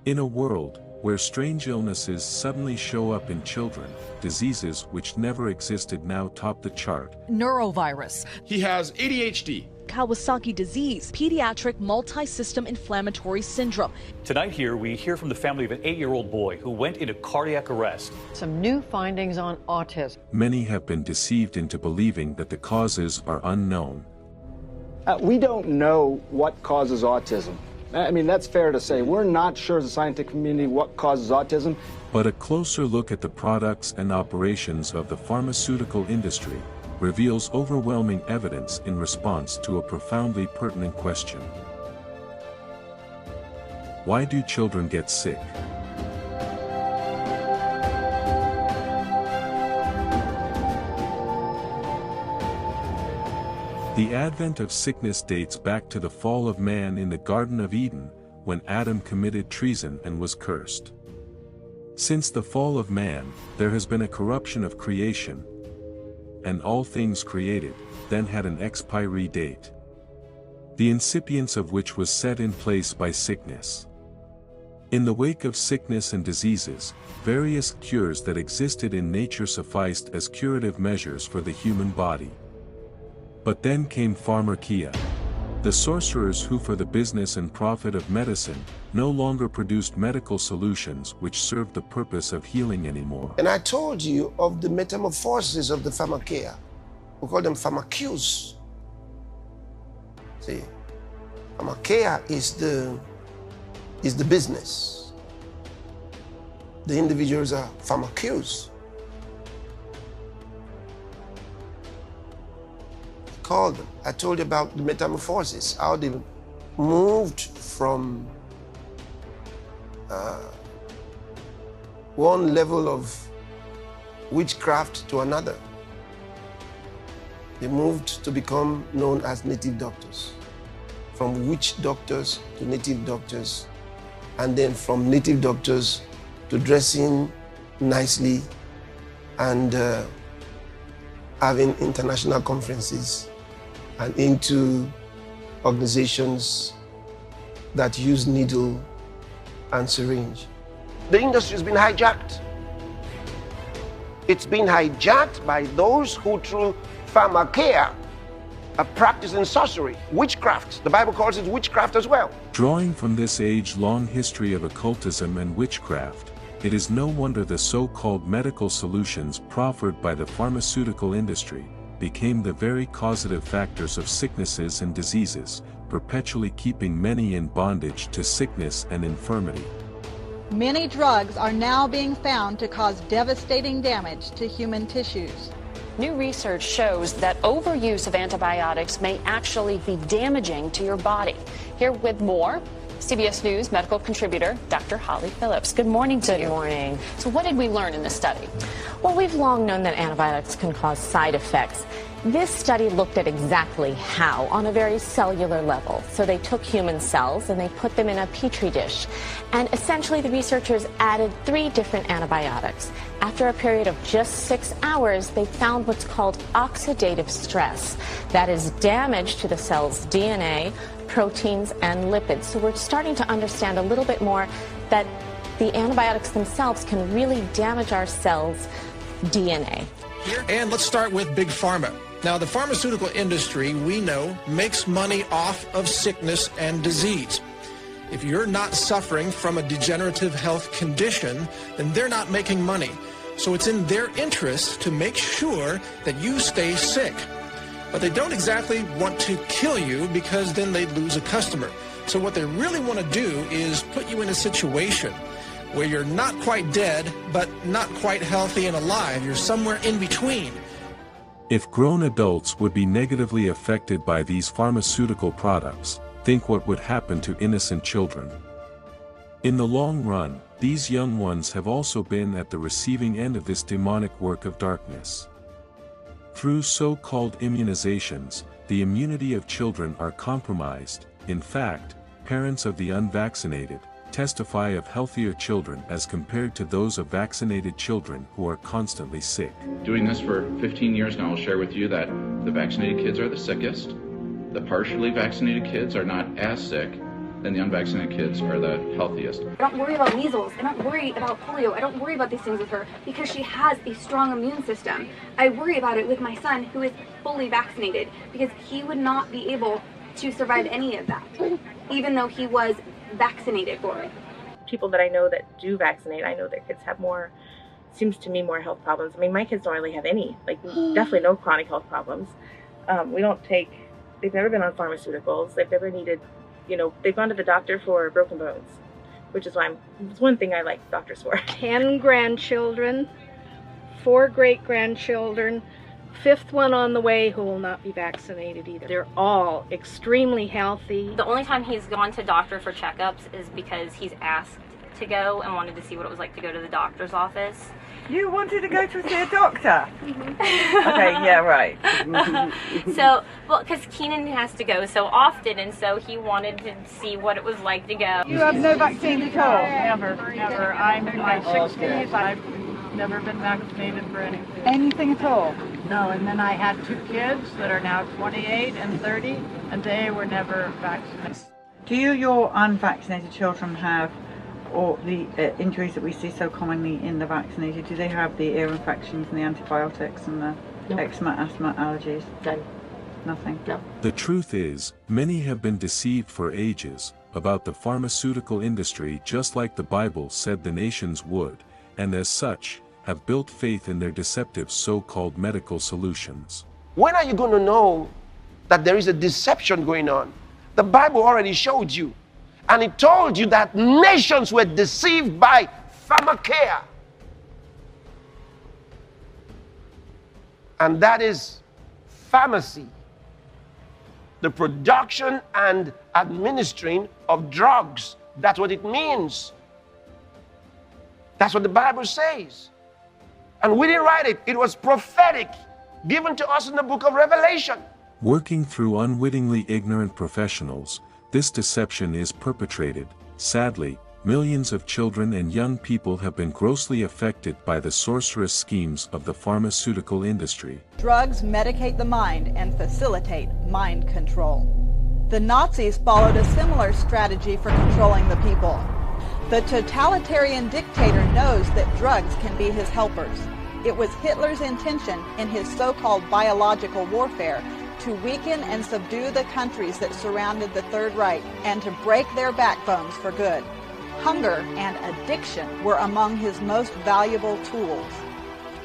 In a world where strange illnesses suddenly show up in children, diseases which never existed now top the chart. Neurovirus. He has ADHD. Kawasaki disease, pediatric multi-system inflammatory syndrome. Tonight here, we hear from the family of an 8-year-old boy who went into cardiac arrest. Some new findings on autism. Many have been deceived into believing that the causes are unknown. We don't know what causes autism. I mean, that's fair to say. We're not sure as a scientific community what causes autism. But a closer look at the products and operations of the pharmaceutical industry reveals overwhelming evidence in response to a profoundly pertinent question. Why do children get sick? The advent of sickness dates back to the fall of man in the Garden of Eden, when Adam committed treason and was cursed. Since the fall of man, there has been a corruption of creation, and all things created then had an expiry date, the incipience of which was set in place by sickness. In the wake of sickness and diseases, various cures that existed in nature sufficed as curative measures for the human body. But then came pharmakeia, the sorcerers who for the business and profit of medicine, no longer produced medical solutions which served the purpose of healing anymore. And I told you of the metamorphosis of the pharmakeia. We call them pharmakeus. See, pharmakeia is the business. The individuals are pharmakeus. Called them. I told you about the metamorphosis, how they moved from one level of witchcraft to another. They moved to become known as native doctors, from witch doctors to native doctors, and then from native doctors to dressing nicely and having international conferences and into organizations that use needle and syringe. The industry has been hijacked. It's been hijacked by those who through pharmakeia are practicing sorcery, witchcraft. The Bible calls it witchcraft as well. Drawing from this age-long history of occultism and witchcraft, it is no wonder the so-called medical solutions proffered by the pharmaceutical industry became the very causative factors of sicknesses and diseases, perpetually keeping many in bondage to sickness and infirmity. Many drugs are now being found to cause devastating damage to human tissues. New research shows that overuse of antibiotics may actually be damaging to your body. Here with more, CBS News medical contributor Dr. Holly Phillips. Good morning to you. Good morning. So what did we learn in this study? Well, we've long known that antibiotics can cause side effects. This study looked at exactly how, on a very cellular level. So they took human cells and they put them in a petri dish. And essentially the researchers added 3 different antibiotics. After a period of just 6 hours, they found what's called oxidative stress. That is damage to the cell's DNA, proteins, and lipids. So we're starting to understand a little bit more that the antibiotics themselves can really damage our cells' DNA. And let's start with Big Pharma. Now, the pharmaceutical industry, we know, makes money off of sickness and disease. If you're not suffering from a degenerative health condition, then they're not making money. So it's in their interest to make sure that you stay sick. But they don't exactly want to kill you because then they'd lose a customer. So what they really want to do is put you in a situation where you're not quite dead, but not quite healthy and alive. You're somewhere in between. If grown adults would be negatively affected by these pharmaceutical products, think what would happen to innocent children. In the long run, these young ones have also been at the receiving end of this demonic work of darkness. Through so-called immunizations, the immunity of children are compromised. In fact, parents of the unvaccinated testify of healthier children as compared to those of vaccinated children who are constantly sick. Doing this for 15 years now, I'll share with you that the vaccinated kids are the sickest. The partially vaccinated kids are not as sick, and the unvaccinated kids are the healthiest. I don't worry about measles. I don't worry about polio. I don't worry about these things with her because she has a strong immune system. I worry about it with my son, who is fully vaccinated, because he would not be able to survive any of that, even though he was vaccinated for it. People that I know that do vaccinate, I know their kids have more, seems to me, more health problems. I mean, my kids don't really have any, like definitely no chronic health problems. They've never been on pharmaceuticals. They've never needed, they've gone to the doctor for broken bones, which is why it's one thing I like doctors for. 10 grandchildren, 4 great-grandchildren, 5th one on the way who will not be vaccinated either. They're all extremely healthy. The only time he's gone to doctor for checkups is because he's asked to go and wanted to see what it was like to go to the doctor's office. You wanted to go to see a doctor? Okay, yeah, right. Because Keenan has to go so often, and so he wanted to see what it was like to go. You have no vaccine at all? Never. I'm in my 60s. I've never been vaccinated for anything. Anything at all? No, and then I had 2 kids that are now 28 and 30, and they were never vaccinated. Do your unvaccinated children have or the injuries that we see so commonly in the vaccinated? Do they have the ear infections and the antibiotics and the eczema, asthma, allergies? Nothing? No. The truth is, many have been deceived for ages about the pharmaceutical industry, just like the Bible said the nations would, and as such, have built faith in their deceptive so-called medical solutions. When are you going to know that there is a deception going on? The Bible already showed you. And it told you that nations were deceived by pharmakeia. And that is pharmacy, the production and administering of drugs. That's what it means. That's what the Bible says. And we didn't write it. It was prophetic, given to us in the book of Revelation. Working through unwittingly ignorant professionals, this deception is perpetrated. Sadly, millions of children and young people have been grossly affected by the sorcerous schemes of the pharmaceutical industry. Drugs medicate the mind and facilitate mind control. The Nazis followed a similar strategy for controlling the people. The totalitarian dictator knows that drugs can be his helpers. It was Hitler's intention in his so-called biological warfare to weaken and subdue the countries that surrounded the Third Reich and to break their backbones for good. Hunger and addiction were among his most valuable tools.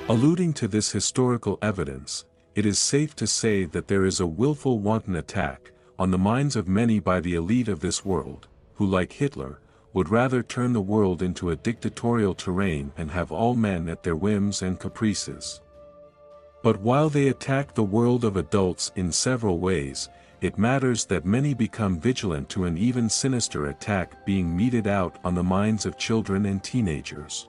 Alluding to this historical evidence, it is safe to say that there is a willful wanton attack on the minds of many by the elite of this world, who, like Hitler, would rather turn the world into a dictatorial terrain and have all men at their whims and caprices. But while they attack the world of adults in several ways, it matters that many become vigilant to an even sinister attack being meted out on the minds of children and teenagers.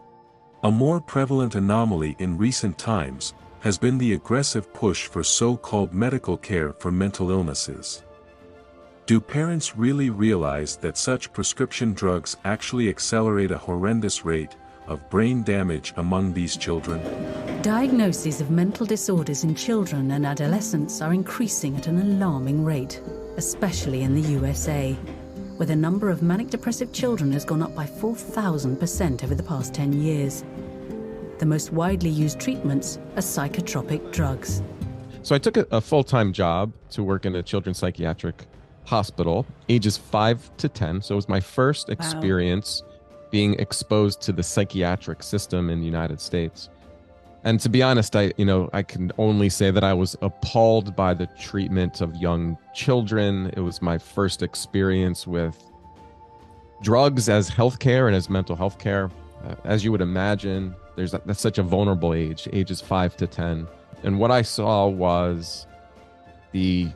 A more prevalent anomaly in recent times has been the aggressive push for so-called medical care for mental illnesses. Do parents really realize that such prescription drugs actually accelerate a horrendous rate of brain damage among these children? Diagnoses of mental disorders in children and adolescents are increasing at an alarming rate, especially in the USA, where the number of manic depressive children has gone up by 4,000% over the past 10 years. The most widely used treatments are psychotropic drugs. So I took a full-time job to work in a children's psychiatric hospital, ages 5 to 10. So it was my first experience being exposed to the psychiatric system in the United States. And to be honest, I can only say that I was appalled by the treatment of young children. It was my first experience with drugs as healthcare and as mental health care. As you would imagine, that's such a vulnerable age, ages 5 to 10. And what I saw was the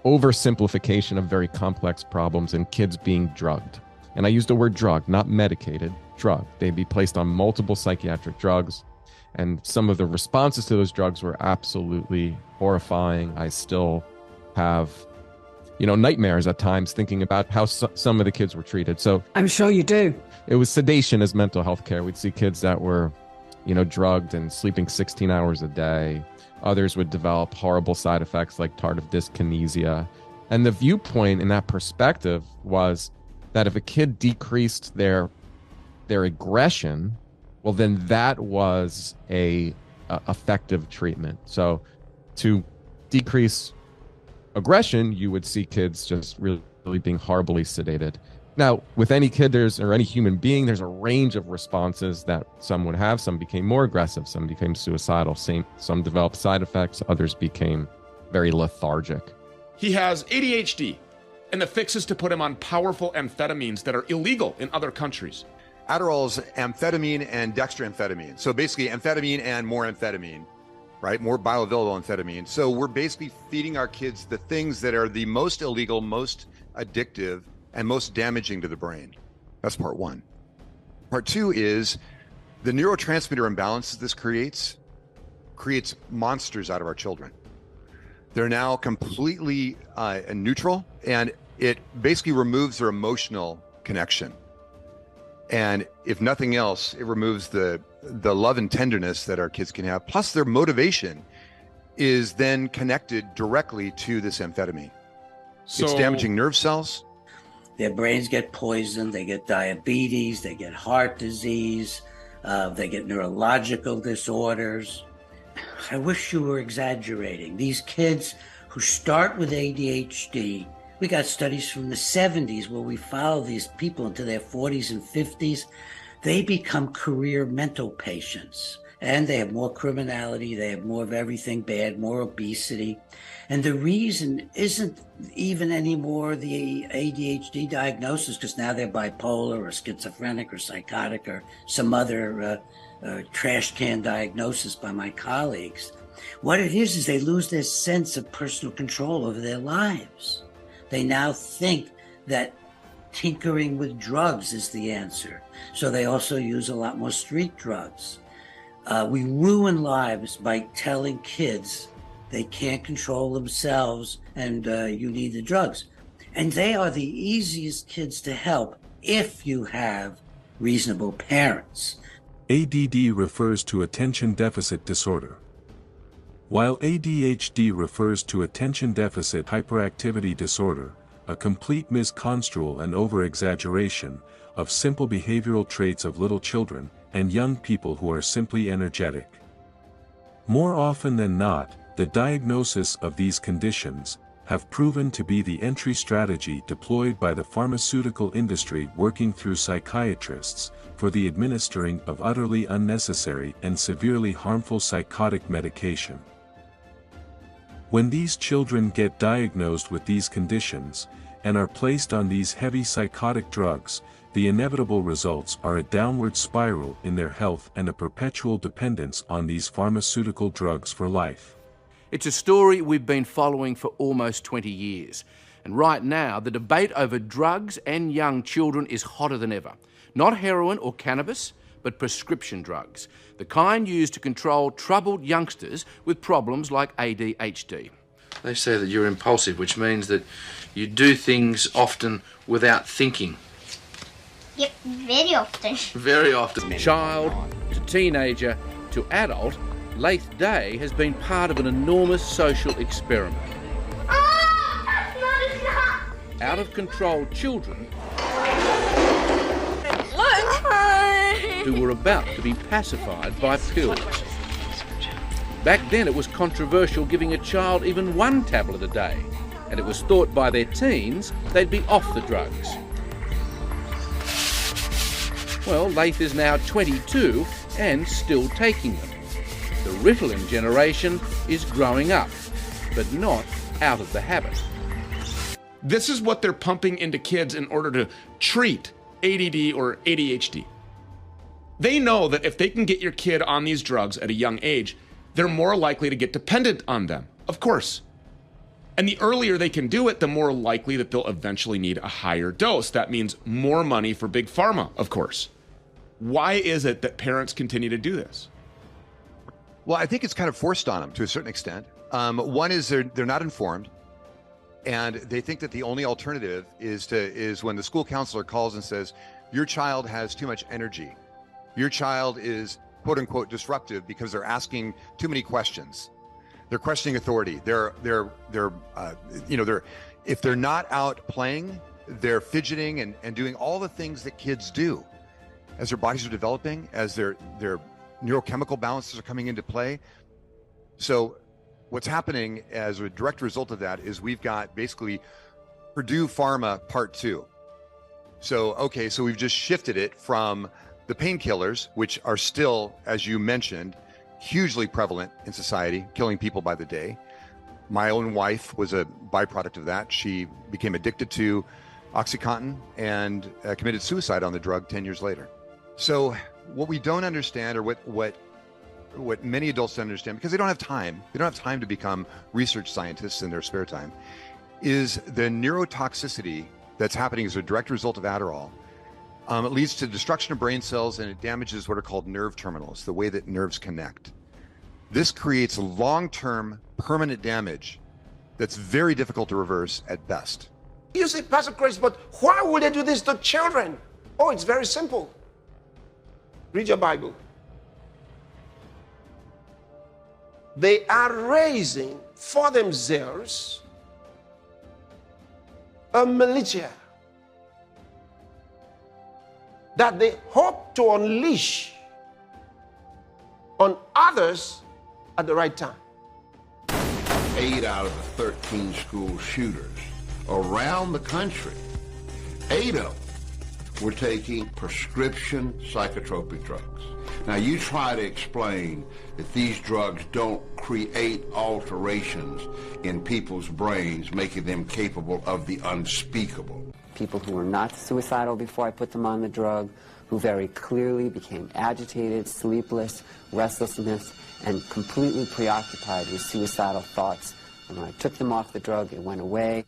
oversimplification of very complex problems and kids being drugged. And I use the word drug, not medicated, drug. They'd be placed on multiple psychiatric drugs. And some of the responses to those drugs were absolutely horrifying. I still have, nightmares at times thinking about how some of the kids were treated. So I'm sure you do. It was sedation as mental health care. We'd see kids that were, drugged and sleeping 16 hours a day. Others would develop horrible side effects like tardive dyskinesia. And the viewpoint in that perspective was that if a kid decreased their aggression, well, then that was a effective treatment. So to decrease aggression, you would see kids just really being horribly sedated. Now, with any kid or any human being, there's a range of responses that some would have. Some became more aggressive, some became suicidal, some developed side effects, others became very lethargic. He has ADHD, and the fix is to put him on powerful amphetamines that are illegal in other countries. Adderall's amphetamine and dextroamphetamine. So basically amphetamine and more amphetamine, right? More bioavailable amphetamine. So we're basically feeding our kids the things that are the most illegal, most addictive, and most damaging to the brain. That's part one. Part two is the neurotransmitter imbalances this creates monsters out of our children. They're now completely neutral, and it basically removes their emotional connection. And if nothing else, it removes the love and tenderness that our kids can have. Plus, their motivation is then connected directly to this amphetamine. It's damaging nerve cells. Their brains get poisoned, they get diabetes, they get heart disease, they get neurological disorders. I wish you were exaggerating. These kids who start with ADHD, we got studies from the 70s where we follow these people into their 40s and 50s. They become career mental patients, and they have more criminality, they have more of everything bad, more obesity. And the reason isn't even anymore the ADHD diagnosis, because now they're bipolar or schizophrenic or psychotic or some other trash can diagnosis by my colleagues. What it is they lose their sense of personal control over their lives. They now think that tinkering with drugs is the answer. So they also use a lot more street drugs. We ruin lives by telling kids they can't control themselves and you need the drugs. And they are the easiest kids to help if you have reasonable parents. ADD refers to attention deficit disorder, while ADHD refers to attention deficit hyperactivity disorder, a complete misconstrual and over-exaggeration of simple behavioral traits of little children and young people who are simply energetic. More often than not, the diagnosis of these conditions have proven to be the entry strategy deployed by the pharmaceutical industry working through psychiatrists for the administering of utterly unnecessary and severely harmful psychotic medication. When these children get diagnosed with these conditions and are placed on these heavy psychotic drugs, the inevitable results are a downward spiral in their health and a perpetual dependence on these pharmaceutical drugs for life. It's a story we've been following for almost 20 years. And right now, the debate over drugs and young children is hotter than ever. Not heroin or cannabis, but prescription drugs. The kind used to control troubled youngsters with problems like ADHD. They say that you're impulsive, which means that you do things often without thinking. Yep, very often. Very often. Child to teenager to adult, Laith Day has been part of an enormous social experiment. Oh, that's not enough! Out of control children who were about to be pacified by pills. Back then it was controversial giving a child even one tablet a day, and it was thought by their teens they'd be off the drugs. Well, Laith is now 22 and still taking them. The Ritalin generation is growing up, but not out of the habit. This is what they're pumping into kids in order to treat ADD or ADHD. They know that if they can get your kid on these drugs at a young age, they're more likely to get dependent on them, of course. And the earlier they can do it, the more likely that they'll eventually need a higher dose. That means more money for Big Pharma, of course. Why is it that parents continue to do this? Well, I think it's kind of forced on them to a certain extent. One is they're not informed, and they think that the only alternative is when the school counselor calls and says, your child has too much energy. Your child is quote unquote disruptive because they're asking too many questions. They're questioning authority. They're If they're not out playing, they're fidgeting and doing all the things that kids do as their bodies are developing, as their neurochemical balances are coming into play. So what's happening as a direct result of that is we've got basically Purdue Pharma Part 2. So we've just shifted it from the painkillers, which are still, as you mentioned, hugely prevalent in society, killing people by the day. My own wife was a byproduct of that. She became addicted to OxyContin and committed suicide on the drug 10 years later. So what we don't understand, or what many adults don't understand, because they don't have time to become research scientists in their spare time, is the neurotoxicity that's happening as a direct result of Adderall. It leads to destruction of brain cells, and it damages what are called nerve terminals, the way that nerves connect. This creates long-term permanent damage that's very difficult to reverse at best. You say, Pastor Chris, but why would they do this to children? Oh, it's very simple. Read your Bible. They are raising for themselves a militia that they hope to unleash on others at the right time. 8 out of the 13 school shooters around the country, 8 of them were taking prescription psychotropic drugs. Now, you try to explain that these drugs don't create alterations in people's brains, making them capable of the unspeakable. People who were not suicidal before I put them on the drug, who very clearly became agitated, sleepless, restlessness, and completely preoccupied with suicidal thoughts. And when I took them off the drug, it went away.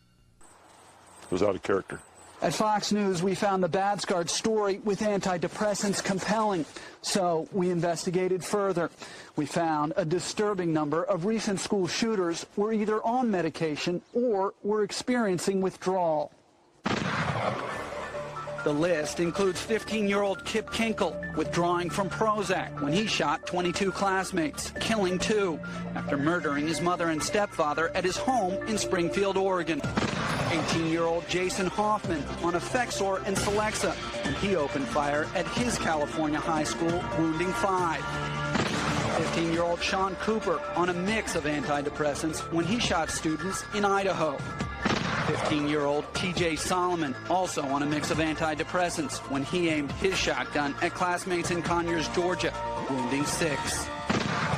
It was out of character. At Fox News, we found the Badscard story with antidepressants compelling, so we investigated further. We found a disturbing number of recent school shooters were either on medication or were experiencing withdrawal. The list includes 15-year-old Kip Kinkle withdrawing from Prozac when he shot 22 classmates, killing 2 after murdering his mother and stepfather at his home in Springfield, Oregon. 18-year-old Jason Hoffman on Effexor and Celexa when he opened fire at his California high school, wounding 5. 15-year-old Sean Cooper on a mix of antidepressants when he shot students in Idaho. 15-year-old TJ Solomon also on a mix of antidepressants when he aimed his shotgun at classmates in Conyers, Georgia, wounding 6.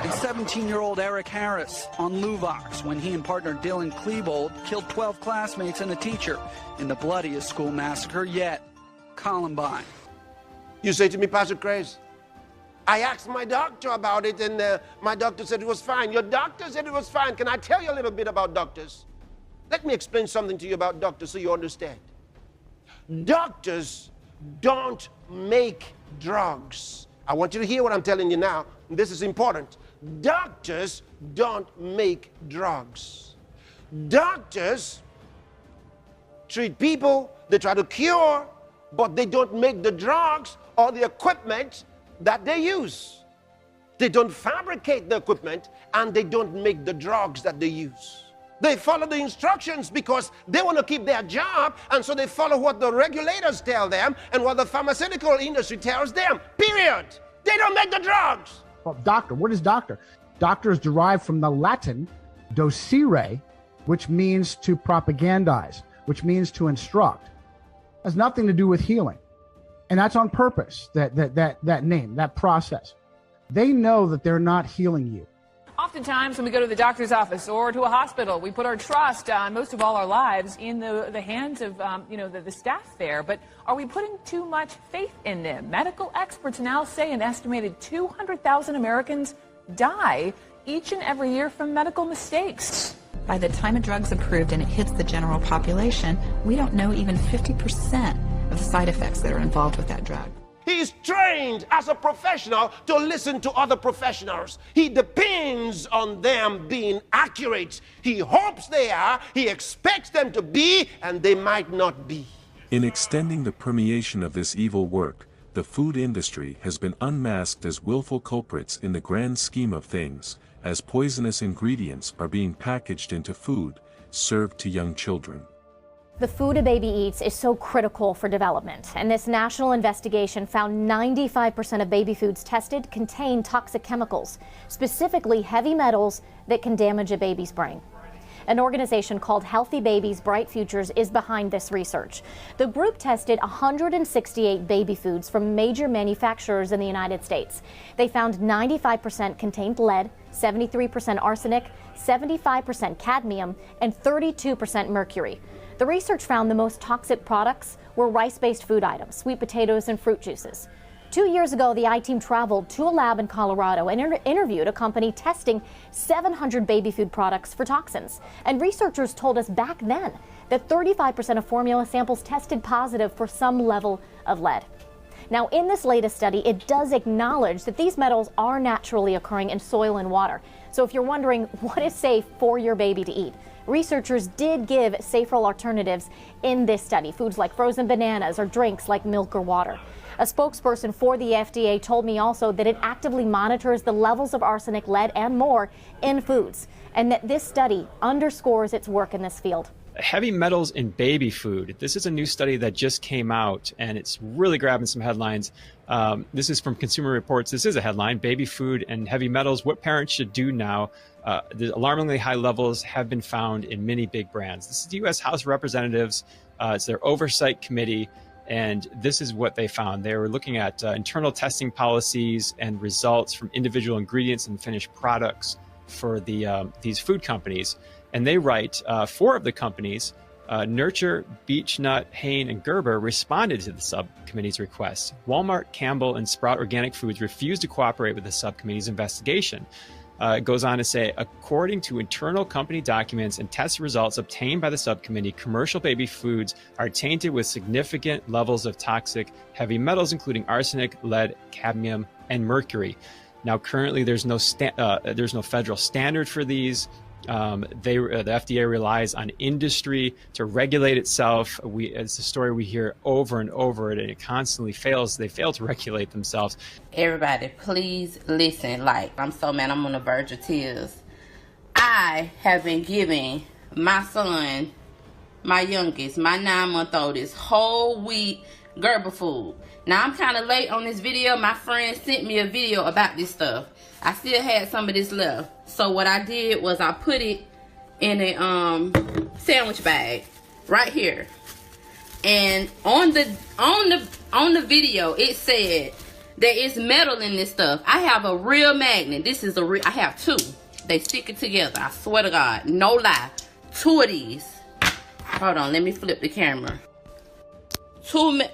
And 17-year-old Eric Harris on Luvox when he and partner Dylan Klebold killed 12 classmates and a teacher in the bloodiest school massacre yet, Columbine. You say to me, Pastor Chris, I asked my doctor about it, and my doctor said it was fine. Your doctor said it was fine. Can I tell you a little bit about doctors? Let me explain something to you about doctors so you understand. Doctors don't make drugs. I want you to hear what I'm telling you now. This is important. Doctors don't make drugs. Doctors treat people, they try to cure, but they don't make the drugs or the equipment that they use. They don't fabricate the equipment, and they don't make the drugs that they use. They follow the instructions because they want to keep their job, and so they follow what the regulators tell them and what the pharmaceutical industry tells them, period. They don't make the drugs. Well, doctor, what is doctor? Doctor is derived from the Latin docere, which means to propagandize, which means to instruct. It has nothing to do with healing. And that's on purpose, that name, that process. They know that they're not healing you. Oftentimes when we go to the doctor's office or to a hospital, we put our trust, most of all our lives, in the hands of the staff there. But are we putting too much faith in them? Medical experts now say an estimated 200,000 Americans die each and every year from medical mistakes. By the time a drug's approved and it hits the general population, we don't know even 50% of the side effects that are involved with that drug. He's trained as a professional to listen to other professionals. He depends on them being accurate. He hopes they are, he expects them to be, and they might not be. In extending the permeation of this evil work, the food industry has been unmasked as willful culprits in the grand scheme of things, as poisonous ingredients are being packaged into food, served to young children. The food a baby eats is so critical for development, and this national investigation found 95% of baby foods tested contain toxic chemicals, specifically heavy metals that can damage a baby's brain. An organization called Healthy Babies, Bright Futures is behind this research. The group tested 168 baby foods from major manufacturers in the United States. They found 95% contained lead, 73% arsenic, 75% cadmium, and 32% mercury. The research found the most toxic products were rice-based food items, sweet potatoes, and fruit juices. 2 years ago, the I-Team traveled to a lab in Colorado and interviewed a company testing 700 baby food products for toxins. And researchers told us back then that 35% of formula samples tested positive for some level of lead. Now, in this latest study, it does acknowledge that these metals are naturally occurring in soil and water. So if you're wondering what is safe for your baby to eat, researchers did give safer alternatives in this study, foods like frozen bananas or drinks like milk or water. A spokesperson for the FDA told me also that it actively monitors the levels of arsenic, lead, and more in foods, and that this study underscores its work in this field. Heavy metals in baby food. This is a new study that just came out, and it's really grabbing some headlines. This is from Consumer Reports. This is a headline: Baby food and heavy metals, what parents should do now. The alarmingly high levels have been found in many big brands. This is the U.S. House of Representatives. It's their oversight committee, and this is what they found. They were looking at internal testing policies and results from individual ingredients and finished products for these food companies. And they write, 4 of the companies, Nurture, Beechnut, Hain, and Gerber, responded to the subcommittee's request. Walmart, Campbell, and Sprout Organic Foods refused to cooperate with the subcommittee's investigation. It goes on to say, according to internal company documents and test results obtained by the subcommittee, commercial baby foods are tainted with significant levels of toxic heavy metals, including arsenic, lead, cadmium, and mercury. Now, currently, there's no federal standard for these. The FDA relies on industry to regulate itself. It's a story we hear over and over, and it constantly fails. They fail to regulate themselves. Everybody, please listen. Like, I'm so mad, I'm on the verge of tears. I have been giving my son, my youngest, my 9-month-old, this whole wheat Gerber food. Now, I'm kind of late on this video. My friend sent me a video about this stuff. I still had some of this left. So what I did was I put it in a sandwich bag right here. And on the video, it said there is metal in this stuff. I have a real magnet. This is I have 2. They stick it together. I swear to God, no lie. 2 of these. Hold on, let me flip the camera.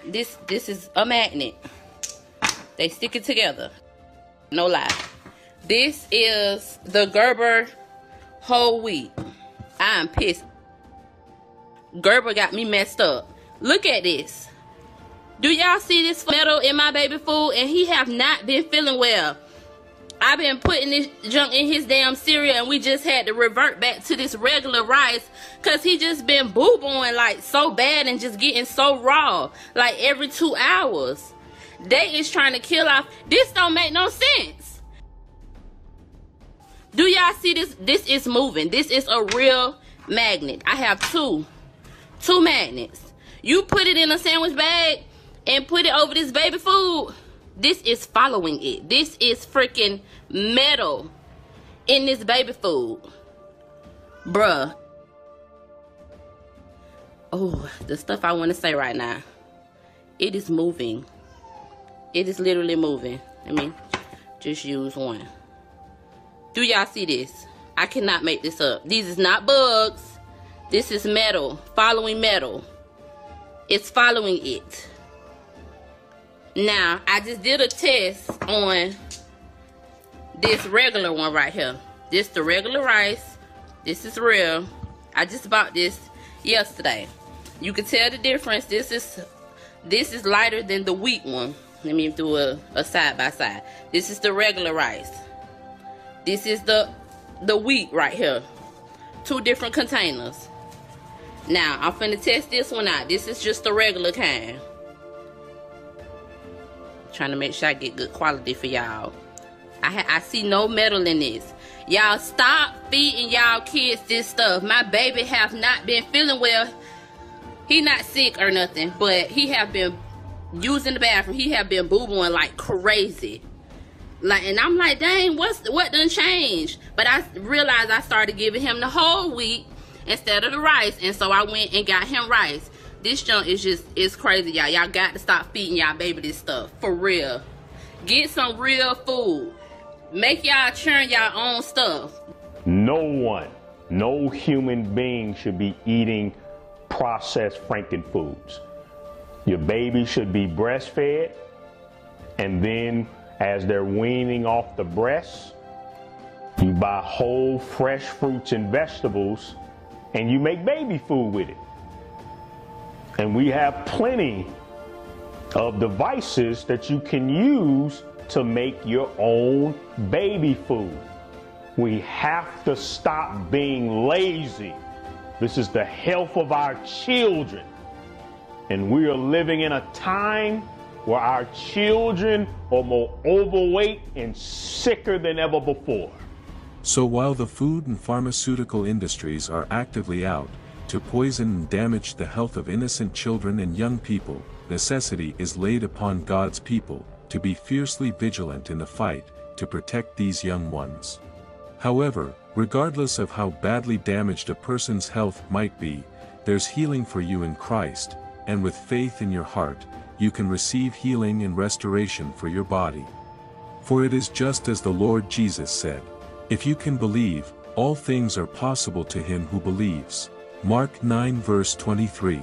This is a magnet. They stick it together. No lie. This is the Gerber whole wheat. I'm pissed. Gerber got me messed up. Look at this. Do y'all see this metal in my baby food? And he have not been feeling well. I've been putting this junk in his damn cereal, and we just had to revert back to this regular rice because he just been boo-booing like so bad and just getting so raw like every 2 hours. They is trying to kill off. This don't make no sense. Do y'all see this? This is moving. This is a real magnet. I have two magnets. You put it in a sandwich bag and put it over this baby food. This is following it. This is freaking metal in this baby food. Bruh. Oh, the stuff I want to say right now. It is moving. It is literally moving. Let me just use one. Do y'all see this? I cannot make this up. These is not bugs. This is metal. Following metal. It's following it. Now, I just did a test on this regular one right here. This the regular rice. This is real. I just bought this yesterday. You can tell the difference. This is lighter than the wheat one. Let me do a side by side. This is the regular rice. This is the wheat right here. 2 different containers. Now, I'm finna test this one out. This is just the regular kind. Trying to make sure I get good quality for y'all. I see no metal in this. Y'all stop feeding y'all kids this stuff. My baby have not been feeling well. He not sick or nothing, but he have been using the bathroom. He have been boo-booing like crazy. Like, and I'm like, dang, what done changed? But I realized I started giving him the whole wheat instead of the rice, and so I went and got him rice. This junk is just, it's crazy, y'all. Y'all got to stop feeding y'all baby this stuff, for real. Get some real food. Make y'all churn y'all own stuff. No human being should be eating processed Franken foods. Your baby should be breastfed, and then as they're weaning off the breast, you buy whole fresh fruits and vegetables and you make baby food with it. And we have plenty of devices that you can use to make your own baby food. We have to stop being lazy. This is the health of our children. And we are living in a time where our children are more overweight and sicker than ever before. So while the food and pharmaceutical industries are actively out to poison and damage the health of innocent children and young people, necessity is laid upon God's people to be fiercely vigilant in the fight to protect these young ones. However, regardless of how badly damaged a person's health might be, there's healing for you in Christ, and with faith in your heart, you can receive healing and restoration for your body. For it is just as the Lord Jesus said, "If you can believe, all things are possible to him who believes." Mark 9 verse 23.